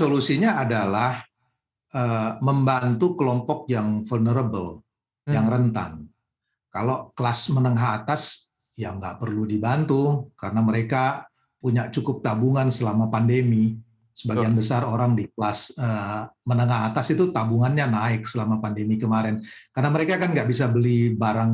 solusinya adalah membantu kelompok yang vulnerable, yang rentan. Kalau kelas menengah atas ya nggak perlu dibantu karena mereka punya cukup tabungan selama pandemi. Sebagian besar orang di kelas menengah atas itu tabungannya naik selama pandemi kemarin. Karena mereka kan nggak bisa beli barang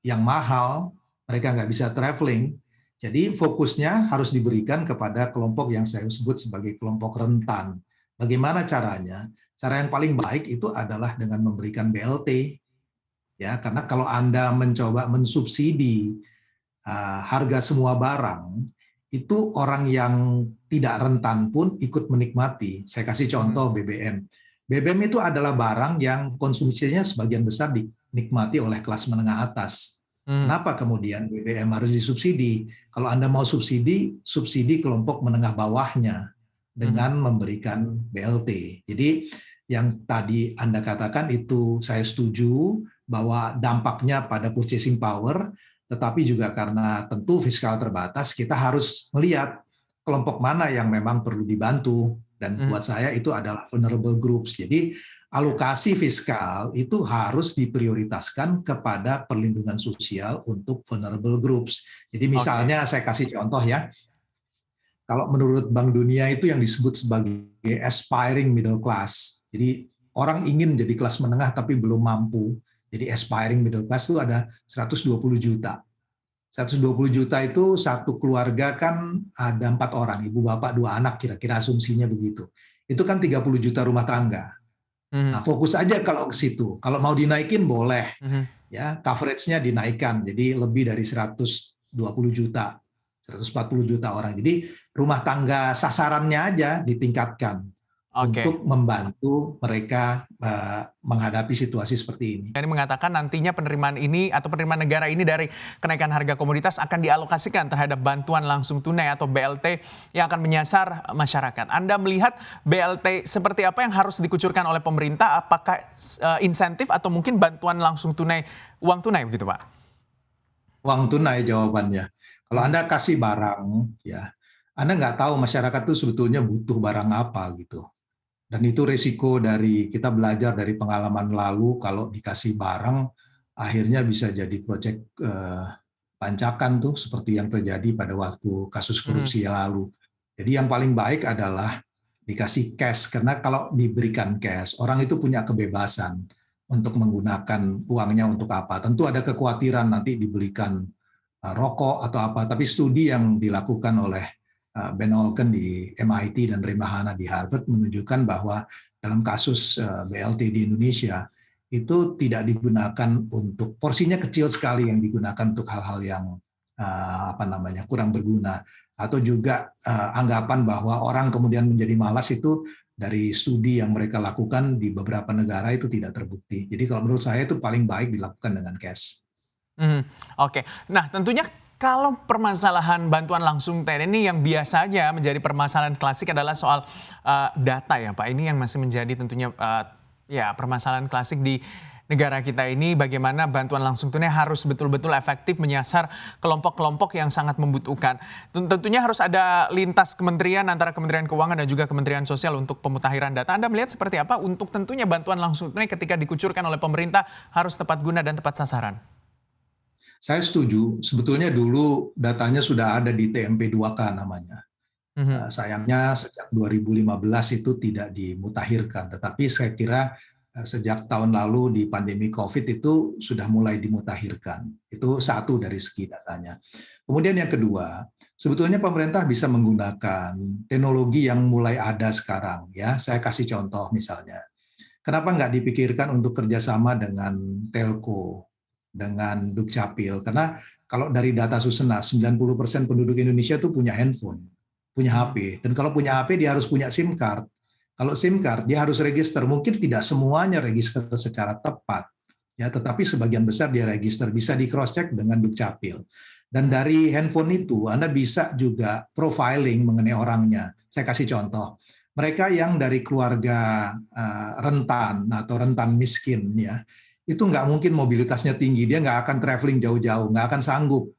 yang mahal, mereka nggak bisa traveling. Jadi fokusnya harus diberikan kepada kelompok yang saya sebut sebagai kelompok rentan. Bagaimana caranya? Cara yang paling baik itu adalah dengan memberikan BLT. Ya, karena kalau Anda mencoba mensubsidi harga semua barang, itu orang yang tidak rentan pun ikut menikmati. Saya kasih contoh BBM. BBM itu adalah barang yang konsumsinya sebagian besar dinikmati oleh kelas menengah atas. Kenapa kemudian BBM harus disubsidi? Kalau Anda mau subsidi, subsidi kelompok menengah bawahnya dengan memberikan BLT. Jadi yang tadi Anda katakan itu saya setuju bahwa dampaknya pada purchasing power, tetapi juga karena tentu fiskal terbatas, kita harus melihat kelompok mana yang memang perlu dibantu. Dan buat saya itu adalah vulnerable groups. Jadi alokasi fiskal itu harus diprioritaskan kepada perlindungan sosial untuk vulnerable groups. Jadi misalnya saya kasih contoh ya, kalau menurut Bank Dunia itu yang disebut sebagai aspiring middle class. Jadi orang ingin jadi kelas menengah tapi belum mampu. Jadi aspiring middle class itu ada 120 juta. 120 juta itu satu keluarga kan ada 4 orang, ibu bapak 2 anak kira-kira asumsinya begitu. Itu kan 30 juta rumah tangga. Nah, fokus aja kalau ke situ. Kalau mau dinaikin boleh. Ya, coverage-nya dinaikkan jadi lebih dari 120 juta. 140 juta orang. Jadi rumah tangga sasarannya aja ditingkatkan untuk membantu mereka menghadapi situasi seperti ini. Ini mengatakan nantinya penerimaan ini atau penerimaan negara ini dari kenaikan harga komoditas akan dialokasikan terhadap bantuan langsung tunai atau BLT yang akan menyasar masyarakat. Anda melihat BLT seperti apa yang harus dikucurkan oleh pemerintah? Apakah insentif atau mungkin bantuan langsung tunai, uang tunai begitu Pak? Uang tunai jawabannya. Kalau Anda kasih barang, ya Anda nggak tahu masyarakat itu sebetulnya butuh barang apa gitu. Dan itu resiko dari kita belajar dari pengalaman lalu kalau dikasih barang akhirnya bisa jadi proyek pancakan tuh seperti yang terjadi pada waktu kasus korupsi yang lalu. Jadi yang paling baik adalah dikasih cash karena kalau diberikan cash orang itu punya kebebasan untuk menggunakan uangnya untuk apa. Tentu ada kekhawatiran nanti dibelikan rokok atau apa, tapi studi yang dilakukan oleh Ben Olken di MIT dan Ray Mahana di Harvard menunjukkan bahwa dalam kasus BLT di Indonesia itu tidak digunakan untuk porsinya kecil sekali yang digunakan untuk hal-hal yang kurang berguna atau juga anggapan bahwa orang kemudian menjadi malas itu dari studi yang mereka lakukan di beberapa negara itu tidak terbukti. Jadi kalau menurut saya itu paling baik dilakukan dengan cash. Nah tentunya kalau permasalahan bantuan langsung tunai ini yang biasa aja menjadi permasalahan klasik adalah soal data ya Pak. Ini yang masih menjadi tentunya permasalahan klasik di negara kita ini, bagaimana bantuan langsung tunai harus betul-betul efektif menyasar kelompok-kelompok yang sangat membutuhkan. Tentunya harus ada lintas kementerian antara Kementerian Keuangan dan juga Kementerian Sosial untuk pemutakhiran data. Anda melihat seperti apa untuk tentunya bantuan langsung tunai ketika dikucurkan oleh pemerintah harus tepat guna dan tepat sasaran? Saya setuju, sebetulnya dulu datanya sudah ada di TMP 2K namanya. Sayangnya sejak 2015 itu tidak dimutakhirkan, tetapi saya kira sejak tahun lalu di pandemi COVID itu sudah mulai dimutakhirkan. Itu satu dari segi datanya. Kemudian yang kedua, sebetulnya pemerintah bisa menggunakan teknologi yang mulai ada sekarang. Ya, saya kasih contoh misalnya. Kenapa nggak dipikirkan untuk kerjasama dengan telco, dengan Dukcapil? Karena kalau dari data Susenas, 90% penduduk Indonesia itu punya handphone, punya HP. Dan kalau punya HP, dia harus punya SIM card. Kalau SIM card, dia harus register. Mungkin tidak semuanya register secara tepat, ya, tetapi sebagian besar dia register. Bisa di cross-check dengan Dukcapil. Dan dari handphone itu, Anda bisa juga profiling mengenai orangnya. Saya kasih contoh. Mereka yang dari keluarga rentan atau rentan miskin, ya, itu nggak mungkin mobilitasnya tinggi, dia nggak akan traveling jauh-jauh, nggak akan sanggup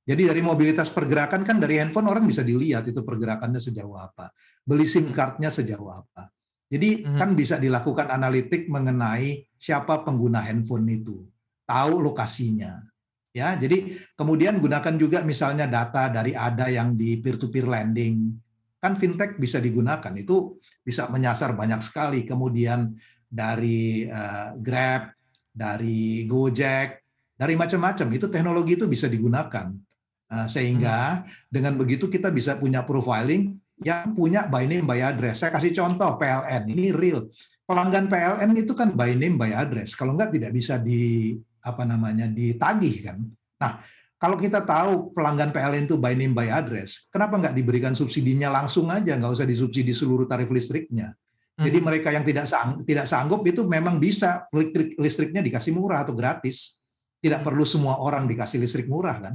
Jadi dari mobilitas pergerakan kan dari handphone orang bisa dilihat itu pergerakannya sejauh apa, beli SIM Mhm, card-nya sejauh apa. Jadi mhm, kan bisa dilakukan analitik mengenai siapa pengguna handphone itu, tahu lokasinya. Ya, jadi kemudian gunakan juga misalnya data dari ada yang di peer to peer lending. Kan fintech bisa digunakan, itu bisa menyasar banyak sekali. Kemudian dari Grab, dari Gojek, dari macam-macam itu teknologi itu bisa digunakan. mhm, Sehingga dengan begitu kita bisa punya profiling yang punya by name by address. Saya kasih contoh PLN, ini real. Pelanggan PLN itu kan by name by address. Kalau enggak tidak bisa ditagih kan. Nah, kalau kita tahu pelanggan PLN itu by name by address, kenapa nggak diberikan subsidinya langsung aja, nggak usah disubsidi seluruh tarif listriknya. Jadi mhm. mereka yang tidak sanggup itu memang bisa listriknya dikasih murah atau gratis. Tidak Mhm. perlu semua orang dikasih listrik murah kan.